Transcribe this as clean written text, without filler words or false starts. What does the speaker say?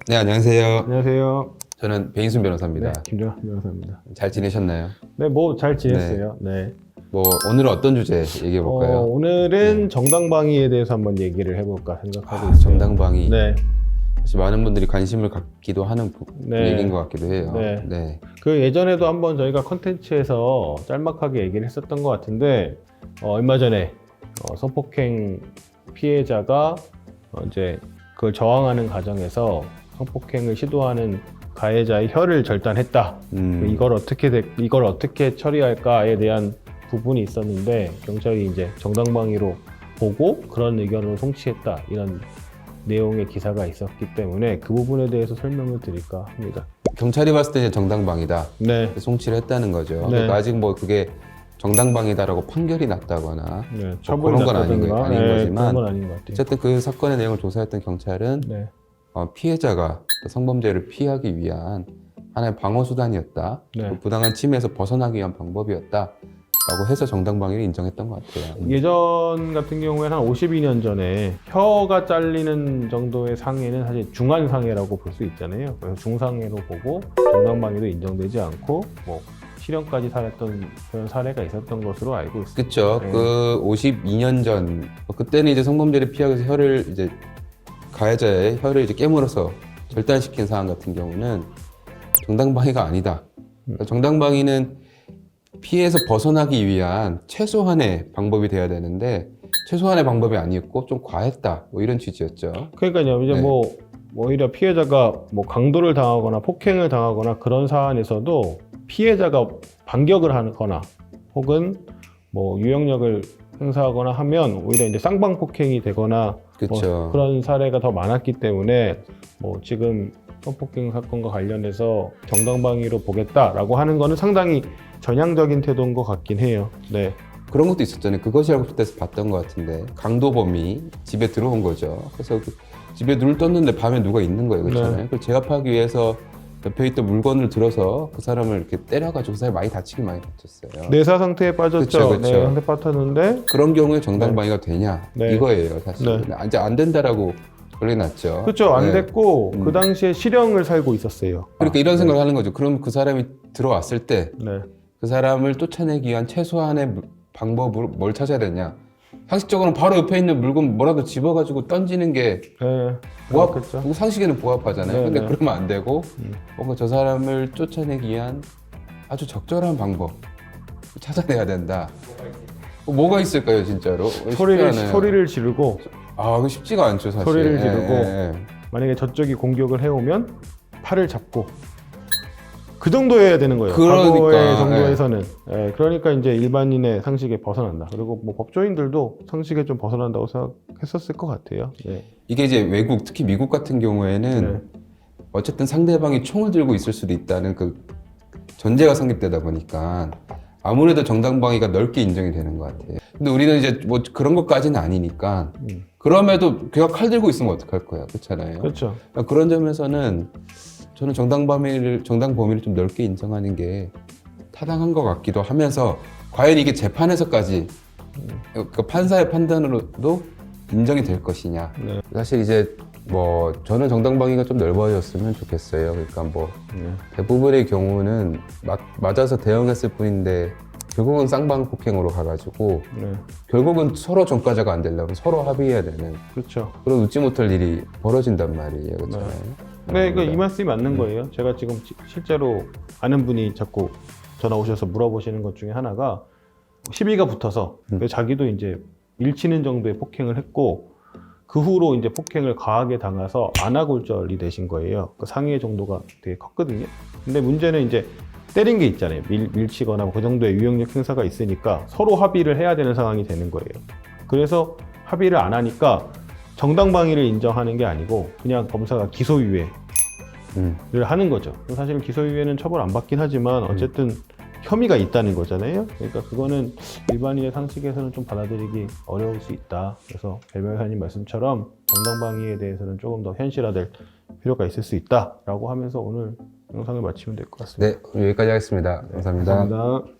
네, 안녕하세요. 안녕하세요. 저는 배인순 변호사입니다. 네, 김정환 변호사입니다. 잘 지내셨나요? 네, 뭐 잘 지냈어요. 네. 뭐 오늘은 어떤 주제 얘기해 볼까요? 오늘은 네. 정당방위에 대해서 한번 얘기를 해볼까 생각하고 있어요. 정당방위. 네. 사실 많은 분들이 관심을 갖기도 하는 네. 얘기인 것 같기도 해요. 네. 그 예전에도 한번 저희가 컨텐츠에서 짤막하게 얘기를 했었던 것 같은데 얼마 전에 성폭행 피해자가 이제 그걸 저항하는 과정에서 성폭행을 시도하는 가해자의 혀를 절단했다. 이걸 어떻게 처리할까에 대한 부분이 있었는데 경찰이 이제 정당방위로 보고 그런 의견으로 송치했다. 이런 내용의 기사가 있었기 때문에 그 부분에 대해서 설명을 드릴까 합니다. 경찰이 봤을 때 이제 정당방위다. 네. 송치를 했다는 거죠. 네. 그러니까 아직 뭐 그게 정당방위다라고 판결이 났다거나 네. 그런 건 아닌 그런 거지만 건 아닌 것 같아요. 어쨌든 그 사건의 내용을 조사했던 경찰은 네. 피해자가 성범죄를 피하기 위한 하나의 방어 수단이었다. 네. 부당한 침해에서 벗어나기 위한 방법이었다. 라고 해서 정당방위를 인정했던 것 같아요. 예전 같은 경우에는 한 52년 전에 혀가 잘리는 정도의 상해는 사실 중환상해라고 볼 수 있잖아요. 그래서 중상해로 보고 정당방위도 인정되지 않고 뭐 실형까지 살았던 그런 사례가 있었던 것으로 알고 있습니다. 그렇죠. 네. 그 52년 전 그때는 이제 성범죄를 피하기 위해서 혀를 이제 가해자의 혀를 이제 깨물어서 절단시킨 사안 같은 경우는 정당방위가 아니다. 그러니까 정당방위는 피해에서 벗어나기 위한 최소한의 방법이 돼야 되는데 최소한의 방법이 아니었고 좀 과했다. 뭐 이런 취지였죠. 그러니까요. 이제 네. 뭐 오히려 피해자가 뭐 강도를 당하거나 폭행을 당하거나 그런 사안에서도 피해자가 반격을 하거나 혹은 뭐 유형력을 행사하거나 하면 오히려 이제 쌍방폭행이 되거나 그렇죠. 뭐 그런 사례가 더 많았기 때문에 뭐 지금 성폭행 사건과 관련해서 정당방위로 보겠다라고 하는 거는 상당히 전향적인 태도인 것 같긴 해요. 네. 그런 것도 있었잖아요. 그것이라고 그때서 봤던 것 같은데 강도범이 집에 들어온 거죠. 그래서 그 집에 눈을 떴는데 밤에 누가 있는 거예요. 그렇잖아요. 네. 그걸 제압하기 위해서 옆에 있던 물건을 들어서 그 사람을 이렇게 때려가지고 그 사람이 많이 다치긴 많이 다쳤어요. 내사 상태에 빠졌죠. 그쵸, 그쵸. 네, 상태 빠졌는데 그런 경우에 정당방위가 되냐 네. 이거예요 사실. 네. 이제 안 된다라고 권리 났죠. 그렇죠. 안 네. 됐고 그 당시에 실형을 살고 있었어요. 그러니까 이런 생각을 하는 거죠. 그럼 그 사람이 들어왔을 때 네. 그 사람을 쫓아내기 위한 최소한의 방법으로 뭘 찾아야 되냐. 상식적으로는 바로 옆에 있는 물건 뭐라도 집어가지고 던지는 게 네. 부합, 그렇겠죠. 상식에는 부합하잖아요. 네, 근데 네. 그러면 안 되고 음. 뭔가 저 사람을 쫓아내기 위한 아주 적절한 방법 찾아내야 된다. 뭐가 있을까요, 진짜로? 소리를 지르고 그거 쉽지가 않죠, 사실. 소리를 지르고 예. 만약에 저쪽이 공격을 해오면 팔을 잡고 그 정도여야 되는 거예요. 그러니까, 과거의 정도에서는. 예, 그러니까 이제 일반인의 상식에 벗어난다. 그리고 뭐 법조인들도 상식에 좀 벗어난다고 생각했었을 것 같아요. 네. 이게 이제 외국, 특히 미국 같은 경우에는 네. 어쨌든 상대방이 총을 들고 있을 수도 있다는 그 전제가 성립되다 보니까 아무래도 정당방위가 넓게 인정이 되는 것 같아요. 근데 우리는 이제 뭐 그런 것까지는 아니니까 그럼에도 걔가 칼 들고 있으면 어떡할 거야. 그렇잖아요. 그렇죠. 그러니까 그런 점에서는 저는 정당 범위를 좀 넓게 인정하는 게 타당한 것 같기도 하면서 과연 이게 재판에서까지 그 판사의 판단으로도 인정이 될 것이냐. 네. 사실 이제 뭐 저는 정당 방위가 좀 넓어졌으면 좋겠어요. 그러니까 뭐 대부분의 경우는 맞아서 대응했을 뿐인데 결국은 쌍방폭행으로 가가지고 네. 결국은 서로 전과자가 안 되려면 서로 합의해야 되는 그렇죠. 그런 웃지 못할 일이 벌어진단 말이에요. 그렇잖아요. 네, 이 말씀이 맞는 거예요. 제가 지금 실제로 아는 분이 자꾸 전화 오셔서 물어보시는 것 중에 하나가 시비가 붙어서 자기도 이제 밀치는 정도의 폭행을 했고 그 후로 이제 폭행을 가하게 당해서 안아골절이 되신 거예요. 그 상해 정도가 되게 컸거든요. 근데 문제는 이제 때린 게 있잖아요. 밀치거나 뭐 그 정도의 유형력 행사가 있으니까 서로 합의를 해야 되는 상황이 되는 거예요. 그래서 합의를 안 하니까 정당방위를 인정하는 게 아니고 그냥 검사가 기소유예를 하는 거죠. 사실 기소유예는 처벌 안 받긴 하지만 어쨌든 혐의가 있다는 거잖아요. 그러니까 그거는 일반인의 상식에서는 좀 받아들이기 어려울 수 있다. 그래서 배 변호사님 말씀처럼 정당방위에 대해서는 조금 더 현실화될 필요가 있을 수 있다라고 하면서 오늘 영상을 마치면 될 것 같습니다. 네, 여기까지 하겠습니다. 감사합니다. 감사합니다.